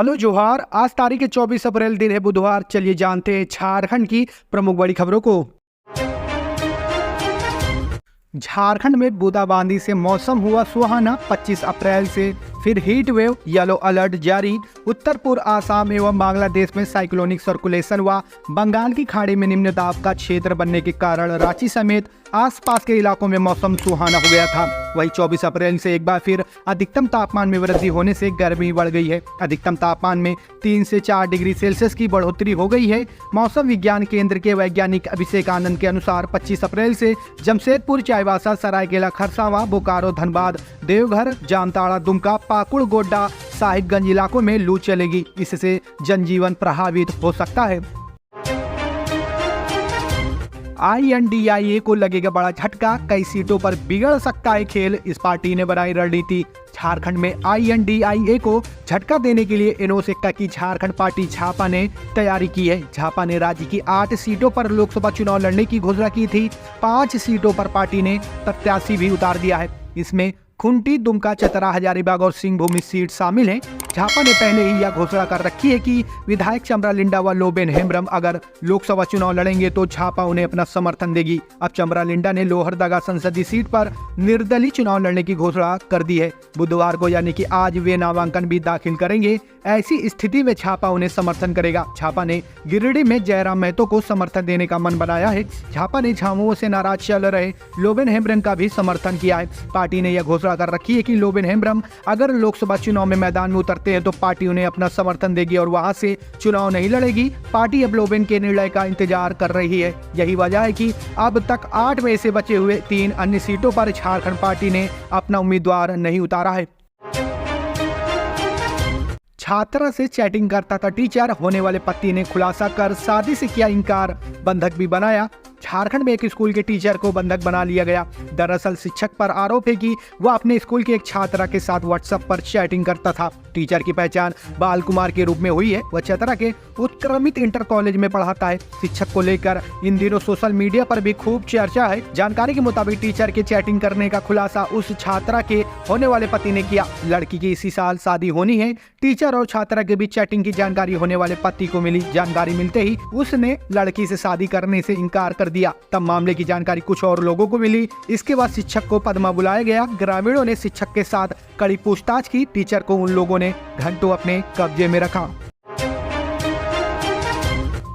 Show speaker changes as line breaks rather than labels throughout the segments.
Hello जोहार। आज तारीख 24 अप्रैल, दिन है बुधवार। चलिए जानते हैं झारखंड की प्रमुख बड़ी खबरों को। झारखंड में बूंदाबांदी से मौसम हुआ सुहाना। 25 अप्रैल से फिर हीट वेव, येलो अलर्ट जारी। उत्तर पूर्व आसाम एवं बांग्लादेश में साइक्लोनिक सर्कुलेशन व बंगाल की खाड़ी में निम्न दाब का क्षेत्र बनने के कारण रांची समेत आसपास के इलाकों में मौसम सुहाना हो गया था। वही 24 अप्रैल से एक बार फिर अधिकतम तापमान में वृद्धि होने से गर्मी बढ़ गई है। अधिकतम तापमान में 3 से 4 डिग्री सेल्सियस की बढ़ोतरी हो गई है। मौसम विज्ञान केंद्र के वैज्ञानिक अभिषेक आनंद के अनुसार 25 अप्रैल से जमशेदपुर, चाईबासा, सरायकेला, खरसावां, बोकारो, धनबाद, देवघर, जामताड़ा, दुमका, पाकुड़, गोड्डा, साहिबगंज इलाकों में लू चलेगी। इससे जनजीवन प्रभावित हो सकता है। INDIA को लगेगा बड़ा झटका, कई सीटों पर बिगड़ सकता है खेल। इस पार्टी ने बनाई रणनीति। झारखंड में INDIA को झटका देने के लिए इनोसेक्टा की झारखंड पार्टी झापा ने तैयारी की है। झापा ने राज्य की 8 सीटों पर लोकसभा चुनाव लड़ने की घोषणा की थी। 5 सीटों पर पार्टी ने प्रत्याशी भी उतार दिया है। इसमें खुंटी, दुमका, चतरा, हजारीबाग और सिंहभूमि सीट शामिल हैं। झापा ने पहले ही यह घोषणा कर रखी है कि विधायक चमरा लिंडा व लोबेन हेम्ब्रम अगर लोकसभा चुनाव लड़ेंगे तो झापा उन्हें अपना समर्थन देगी। अब चमरा लिंडा ने लोहरदगा संसदीय सीट पर निर्दलीय चुनाव लड़ने की घोषणा कर दी है। बुधवार को यानी कि आज वे नामांकन भी दाखिल करेंगे। ऐसी स्थिति में झापा उन्हें समर्थन करेगा। झापा ने गिरिडीह में जयराम महतो को समर्थन देने का मन बनाया है। झापा ने झामुमो से नाराज चल रहे लोबेन हेम्ब्रम का भी समर्थन किया है। पार्टी ने यह घोषणा कर रखी है कि लोबेन हेम्ब्रम अगर लोकसभा चुनाव में मैदान में उतरते हैं तो पार्टी उन्हें अपना समर्थन देगी और वहां से चुनाव नहीं लड़ेगी। पार्टी अब लोबेन के निर्णय का इंतजार कर रही है। यही वजह है कि अब तक 8 में से बचे हुए 3 अन्य सीटों पर झारखंड पार्टी ने अपना उम्मीदवार नहीं उतारा है। छात्रा से चैटिंग करता था टीचर, होने वाले पति ने खुलासा कर शादी से किया इनकार, बंधक भी बनाया। झारखंड में एक स्कूल के टीचर को बंधक बना लिया गया। दरअसल शिक्षक पर आरोप है कि वह अपने स्कूल की एक छात्रा के साथ व्हाट्सएप पर चैटिंग करता था। टीचर की पहचान बाल कुमार के रूप में हुई है। वह चतरा के उत्क्रमित इंटर कॉलेज में पढ़ाता है। शिक्षक को लेकर इन दिनों सोशल मीडिया पर भी खूब चर्चा है। जानकारी के मुताबिक टीचर के चैटिंग करने का खुलासा उस छात्रा के होने वाले पति ने किया। लड़की की इसी साल शादी होनी है। टीचर और छात्रा के बीच चैटिंग की जानकारी होने वाले पति को मिली। जानकारी मिलते ही उसने लड़की से शादी करने से इनकार कर दिया। तब मामले की जानकारी कुछ और लोगों को मिली। इसके बाद शिक्षक को पदमा बुलाया गया। ग्रामीणों ने शिक्षक के साथ कड़ी पूछताछ की। टीचर को उन लोगों ने घंटों अपने कब्जे में रखा।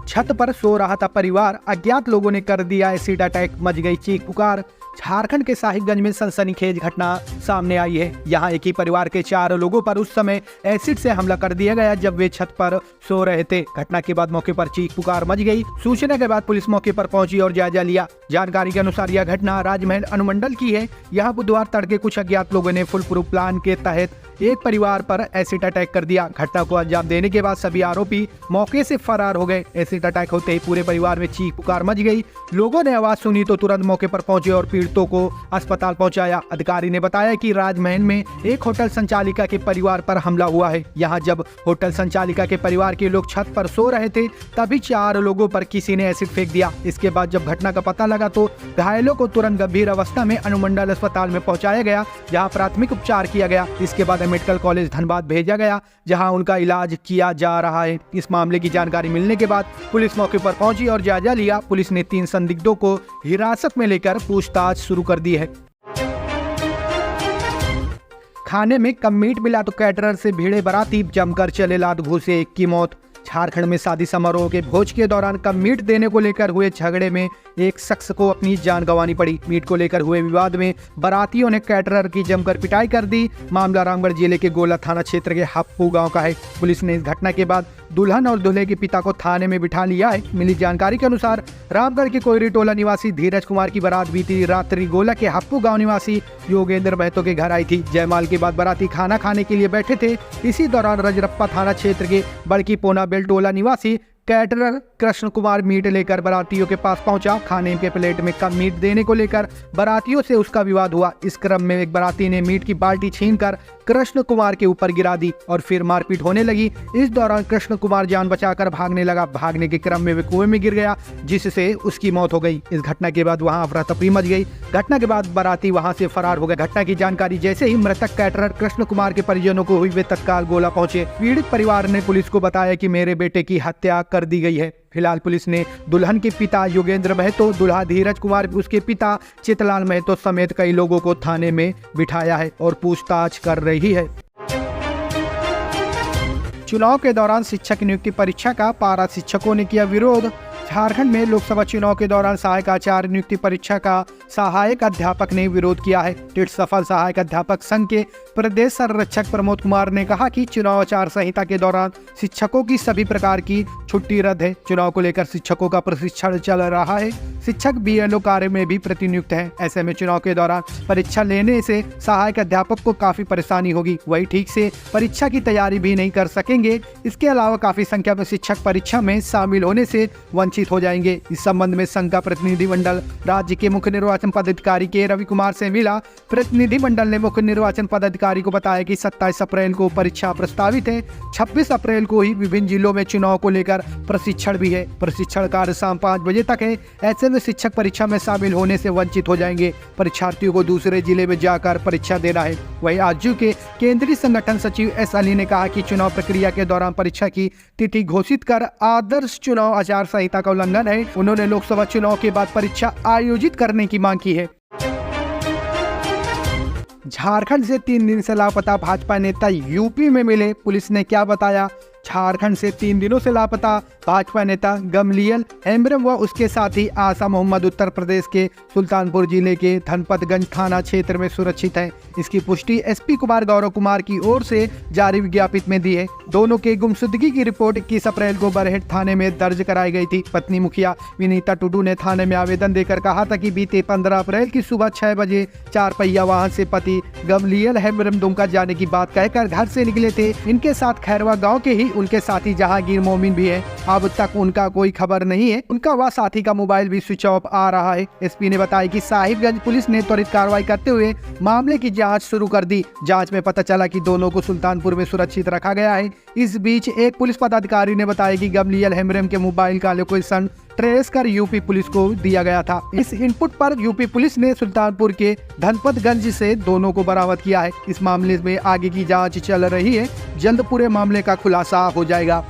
छत पर सो रहा था परिवार, अज्ञात लोगों ने कर दिया एसिड अटैक, मच गई चीख पुकार। झारखंड के साहिबगंज में सनसनीखेज घटना सामने आई है। यहाँ एक ही परिवार के 4 लोगों पर उस समय एसिड से हमला कर दिया गया जब वे छत पर सो रहे थे। घटना के बाद मौके पर चीख पुकार मच गई। सूचना के बाद पुलिस मौके पर पहुंची और जायजा लिया। जानकारी के अनुसार यह घटना राजमहल अनुमंडल की है। यहाँ बुधवार तड़के कुछ अज्ञात लोगों ने फुल प्रूफ प्लान के तहत एक परिवार पर एसिड अटैक कर दिया। घटना को अंजाम देने के बाद सभी आरोपी मौके से फरार हो गए। एसिड अटैक होते ही पूरे परिवार में चीख पुकार मच गई। लोगों ने आवाज सुनी तो तुरंत मौके पर पहुंचे और पीड़ितों को अस्पताल पहुंचाया। अधिकारी ने बताया कि राजमहल में एक होटल संचालिका के परिवार पर हमला हुआ है। यहाँ जब होटल संचालिका के परिवार के लोग छत पर सो रहे थे तभी 4 लोगों पर किसी ने एसिड फेंक दिया। इसके बाद जब घटना का पता लगा तो घायलों को तुरंत गंभीर अवस्था में अनुमंडल अस्पताल में पहुंचाया गया, जहाँ प्राथमिक उपचार किया गया। इसके बाद मेडिकल कॉलेज धनबाद भेजा गया, जहां उनका इलाज किया जा रहा है। इस मामले की जानकारी मिलने के बाद पुलिस मौके पर पहुंची और जायजा लिया। पुलिस ने 3 संदिग्धों को हिरासत में लेकर पूछताछ शुरू कर दी है। खाने में कम मीट मिला तो कैटरर से भिड़े बाराती, जमकर चले लात घूसे, एक की मौत। झारखंड में शादी समारोह के भोज के दौरान कम मीट देने को लेकर हुए झगड़े में एक शख्स को अपनी जान गंवानी पड़ी। मीट को लेकर हुए विवाद में बारातियों ने कैटरर की जमकर पिटाई कर दी। मामला रामगढ़ जिले के गोला थाना क्षेत्र के हप्पू गांव का है। पुलिस ने इस घटना के बाद दुल्हन और दूल्हे के पिता को थाने में बिठा लिया है। मिली जानकारी के अनुसार रामगढ़ के कोयरी टोला निवासी धीरज कुमार की बारात बीती रात्रि गोला के हप्पू गांव निवासी योगेंद्र महतो के घर आई थी। जयमाल के बाद बाराती खाना खाने के लिए बैठे थे। इसी दौरान रजरप्पा थाना क्षेत्र के बड़की पोना बेलटोला निवासी कैटरर कृष्ण कुमार मीट लेकर बारातियों के पास पहुंचा। खाने के प्लेट में कम मीट देने को लेकर बारातियों से उसका विवाद हुआ। इस क्रम में एक बाराती ने मीट की बाल्टी छीनकर कृष्ण कुमार के ऊपर गिरा दी और फिर मारपीट होने लगी। इस दौरान कृष्ण कुमार जान बचाकर भागने लगा। भागने के क्रम में वे कुएं में गिर गया, जिससे उसकी मौत हो गई। इस घटना के बाद वहां अफरा तफरी मच गई। घटना के बाद बाराती वहां से फरार हो गए। घटना की जानकारी जैसे ही मृतक कैटरर कृष्ण कुमार के परिजनों को हुई, वे तत्काल गोला पहुंचे। पीड़ित परिवार ने पुलिस को बताया कि मेरे बेटे की हत्या कर दी गई है। फिलहाल पुलिस ने दुल्हन के पिता योगेंद्र महतो, दुल्हा धीरज कुमार, उसके पिता चितलाल महतो समेत कई लोगों को थाने में बिठाया है और पूछताछ कर रही है। चुनाव के दौरान शिक्षक नियुक्ति परीक्षा का पारा शिक्षकों ने किया विरोध। झारखंड में लोकसभा चुनाव के दौरान सहायक आचार्य नियुक्ति परीक्षा का सहायक अध्यापक ने विरोध किया है। टिट सफल सहायक अध्यापक संघ के प्रदेश संरक्षक प्रमोद कुमार ने कहा कि चुनाव आचार संहिता के दौरान शिक्षकों की सभी प्रकार की छुट्टी रद्द है। चुनाव को लेकर शिक्षकों का प्रशिक्षण चल रहा है। शिक्षक BLO कार्य में भी प्रतिनियुक्त हैं। ऐसे में चुनाव के दौरान परीक्षा लेने से सहायक अध्यापक को काफी परेशानी होगी। वही ठीक से परीक्षा की तैयारी भी नहीं कर सकेंगे। इसके अलावा काफी संख्या में शिक्षक परीक्षा में शामिल होने से वंचित हो जाएंगे। इस संबंध में संघ का प्रतिनिधिमंडल राज्य के मुख्य निर्वाचन पदाधिकारी के रवि कुमार से मिला। प्रतिनिधिमंडल ने मुख्य निर्वाचन पदाधिकारी को बताया कि 27 अप्रैल को परीक्षा प्रस्तावित है। 26 अप्रैल को ही विभिन्न जिलों में चुनाव को लेकर प्रशिक्षण भी है। प्रशिक्षण कार्य शाम 5 बजे तक है। ऐसे में शिक्षक परीक्षा में शामिल होने से वंचित हो जाएंगे। परीक्षार्थियों को दूसरे जिले में जाकर परीक्षा देना है। वहीं आजयू के केंद्रीय संगठन सचिव S अली ने कहा कि चुनाव प्रक्रिया के दौरान परीक्षा की तिथि घोषित कर आदर्श चुनाव आचार संहिता का उल्लंघन है। उन्होंने लोकसभा चुनाव के बाद परीक्षा आयोजित करने की मांग की है। झारखंड से 3 दिन से लापता भाजपा नेता यूपी में मिले। पुलिस ने क्या बताया? झारखंड से 3 दिनों से लापता भाजपा नेता गमलियल हेम्ब्रम व उसके साथी आशा मोहम्मद उत्तर प्रदेश के सुल्तानपुर जिले के धनपतगंज थाना क्षेत्र में सुरक्षित हैं। इसकी पुष्टि SP कुमार गौरव कुमार की ओर से जारी विज्ञप्ति में दी है। दोनों के गुमशुदगी की रिपोर्ट 21 अप्रैल को बरहेट थाने में दर्ज कराई गई थी। पत्नी मुखिया विनीता टुडू ने थाने में आवेदन देकर कहा था कि बीते 15 अप्रैल की सुबह 6 बजे 4 पहिया वाहन से पति गमलियल हेम्ब्रम दुमका जाने की बात कहकर घर से निकले थे। इनके साथ खैरवा गाँव के ही उनके साथी जहांगीर मोमिन भी है। अब तक उनका कोई खबर नहीं है। उनका व साथी का मोबाइल भी स्विच ऑफ आ रहा है। SP ने बताया कि साहिबगंज पुलिस ने त्वरित कार्रवाई करते हुए मामले की जांच शुरू कर दी। जांच में पता चला कि दोनों को सुल्तानपुर में सुरक्षित रखा गया है। इस बीच एक पुलिस पदाधिकारी ने बताया कि गमलियल हेम्ब्रम के मोबाइल का लोकेशन ट्रेस कर यूपी पुलिस को दिया गया था। इस इनपुट पर यूपी पुलिस ने सुल्तानपुर के धनपतगंज से दोनों को बरामद किया है। इस मामले में आगे की जांच चल रही है। जल्द पूरे मामले का खुलासा हो जाएगा।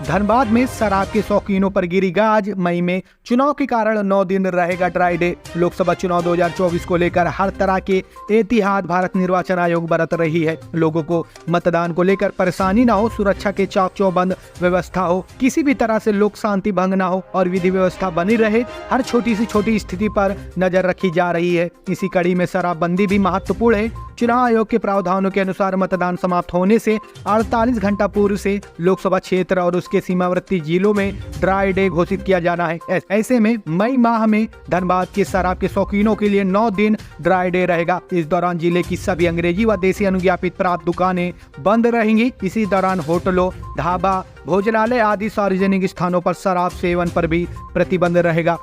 धनबाद में शराब के शौकीनों पर गिरी गाज। मई में चुनाव के कारण 9 दिन रहेगा ड्राई डे। लोकसभा चुनाव 2024 को लेकर हर तरह के एहतियात भारत निर्वाचन आयोग बरत रही है। लोगों को मतदान को लेकर परेशानी ना हो, सुरक्षा के चाक चौबंद व्यवस्था हो, किसी भी तरह से लोक शांति भंग ना हो और विधि व्यवस्था बनी रहे, हर छोटी से छोटी स्थिति पर नजर रखी जा रही है। इसी कड़ी में शराबबंदी भी महत्वपूर्ण है। चुनाव आयोग के प्रावधानों के अनुसार मतदान समाप्त होने से 48 घंटा पूर्व से लोकसभा क्षेत्र और उसके सीमावर्ती जिलों में ड्राई डे घोषित किया जाना है। ऐसे में मई माह में धनबाद के शराब के शौकीनों के लिए 9 दिन ड्राई डे रहेगा। इस दौरान जिले की सभी अंग्रेजी व देसी अनुज्ञापित प्राप्त दुकानें बंद रहेंगी। इसी दौरान होटलों, ढाबा, भोजनालय आदि सार्वजनिक स्थानों पर शराब सेवन पर भी प्रतिबंध रहेगा।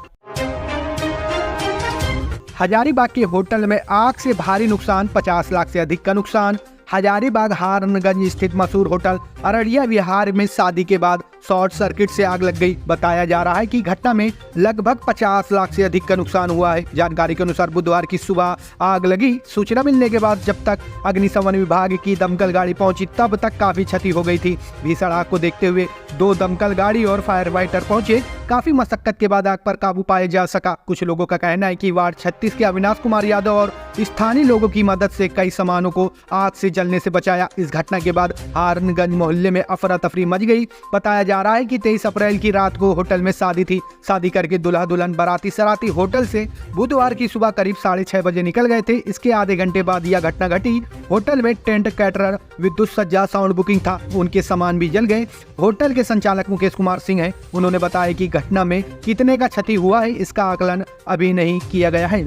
हजारीबाग के होटल में आग से भारी नुकसान, 50 लाख से अधिक का नुकसान। हजारीबाग हारनगंज स्थित मशहूर होटल अररिया विहार में शादी के बाद शॉर्ट सर्किट से आग लग गई। बताया जा रहा है कि घटना में लगभग 50 लाख से अधिक का नुकसान हुआ है। जानकारी के अनुसार बुधवार की सुबह आग लगी। सूचना मिलने के बाद जब तक अग्निशमन विभाग की दमकल गाड़ी पहुंची तब तक काफी क्षति हो गई थी। भीषण आग को देखते हुए 2 दमकल गाड़ी और फायर फाइटर पहुंचे। काफी मशक्कत के बाद आग पर काबू पाया जा सका। कुछ लोगों का कहना है कि वार्ड 36 के अविनाश कुमार यादव और स्थानीय लोगों की मदद से कई सामानों को आग से जलने से बचाया। इस घटना के बाद हारनगंज मोहल्ले में अफरा तफरी मच गई। बताया जा रहा है कि 23 अप्रैल की रात को होटल में शादी थी। शादी करके दुल्हा दुल्हन बाराती सराती होटल से बुधवार की सुबह करीब 6:30 बजे निकल गए थे। इसके आधे घंटे बाद यह घटना घटी। होटल में टेंट, कैटरर, विद्युत सज्जा, साउंड बुकिंग था। उनके सामान भी जल गए। होटल के संचालक मुकेश कुमार सिंह हैं। उन्होंने बताया कि घटना में कितने का क्षति हुआ है इसका आकलन अभी नहीं किया गया है।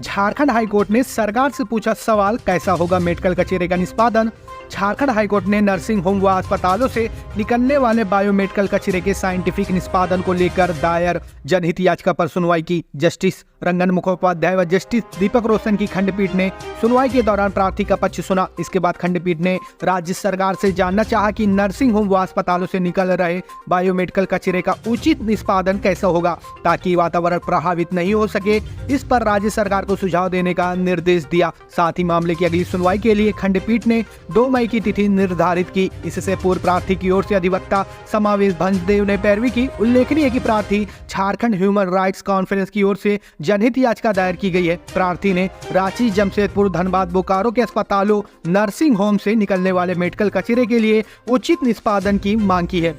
झारखंड हाईकोर्ट ने सरकार से पूछा सवाल, कैसा होगा मेडिकल कचरे का निष्पादन। झारखंड हाईकोर्ट ने नर्सिंग होम व अस्पतालों से निकलने वाले बायोमेडिकल कचरे के साइंटिफिक निष्पादन को लेकर दायर जनहित याचिका पर सुनवाई की। जस्टिस रंगन मुखोपाध्याय व जस्टिस दीपक रोशन की खंडपीठ ने सुनवाई के दौरान प्रार्थी का पक्ष सुना। इसके बाद खंडपीठ ने राज्य सरकार से जानना चाहा कि नर्सिंग होम व अस्पतालों से निकल रहे बायोमेडिकल कचरे का उचित निष्पादन कैसे होगा ताकि वातावरण प्रभावित नहीं हो सके। इस पर राज्य सरकार को सुझाव देने का निर्देश दिया। साथ ही मामले की अगली सुनवाई के लिए खंडपीठ ने 2 मई की तिथि निर्धारित की। इससे पूर्व प्रार्थी की ओर से अधिवक्ता समावेश भंजदेव ने पैरवी की। उल्लेखनीय है कि प्रार्थी झारखंड ह्यूमन राइट्स कॉन्फ्रेंस की ओर से जनहित याचिका दायर की गई है। प्रार्थी ने रांची, जमशेदपुर, धनबाद, बोकारो के अस्पतालों, नर्सिंग होम से निकलने वाले मेडिकल कचरे के लिए उचित निष्पादन की मांग की है।